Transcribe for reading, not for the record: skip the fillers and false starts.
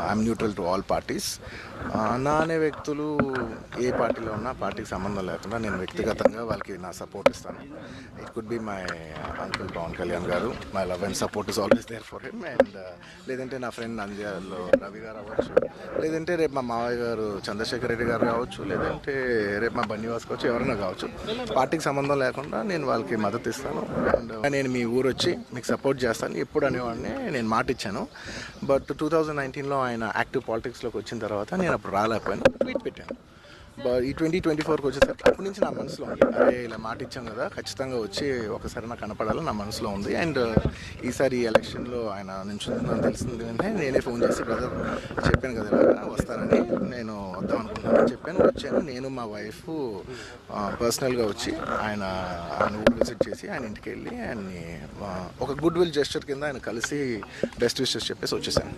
I'm neutral to all parties. నా అనే వ్యక్తులు ఏ పార్టీలో ఉన్నా పార్టీకి సంబంధం లేకుండా నేను వ్యక్తిగతంగా వాళ్ళకి నా సపోర్ట్ ఇస్తాను. It could be my uncle Pawan Kalyan garu. My love and support is always there for him. అండ్ లేదంటే నా ఫ్రెండ్ నంద్యాలలో రవి గారు అవ్వచ్చు, లేదంటే రేపు మా మావయ్య గారు చంద్రశేఖర్ రెడ్డి గారు కావచ్చు, లేదంటే రేపు మా బన్నివాస్ కావచ్చు, ఎవరైనా కావచ్చు. పార్టీకి సంబంధం లేకుండా నేను వాళ్ళకి మద్దతు ఇస్తాను. అండ్ నేను మీ ఊరు వచ్చి మీకు సపోర్ట్ చేస్తాను ఎప్పుడు అనేవాడిని నేను మాట ఇచ్చాను. బట్ 2019లో ఆయన యాక్టివ్ పాలిటిక్స్లోకి వచ్చిన తర్వాత నేను అప్పుడు రాలేకపోయాను, ట్వీట్ పెట్టాను. బట్ ఈ 2024కి వచ్చేసరికి అప్పటి నుంచి నా మనసులో ఉంది, అరే ఇలా మాట ఇచ్చాం కదా, ఖచ్చితంగా వచ్చి ఒకసారి నాకు కనపడాలని నా మనసులో ఉంది. అండ్ ఈసారి ఈ ఎలక్షన్లో ఆయన నుంచుందని తెలిసింది అంటే నేనే ఫోన్ చేసి బ్రదర్ చెప్పాను కదా ఇలాగా వస్తానని, నేను వద్దాం అనుకుంటున్నాను చెప్పాను. వచ్చాను నేను మా వైఫ్ పర్సనల్గా వచ్చి ఆయన ఊరు విజిట్ చేసి ఆయన ఇంటికి వెళ్ళి ఆయన్ని ఒక గుడ్ విల్ జెస్చర్ కింద ఆయన కలిసి బెస్ట్ విషెస్ చెప్పేసి వచ్చేసాను.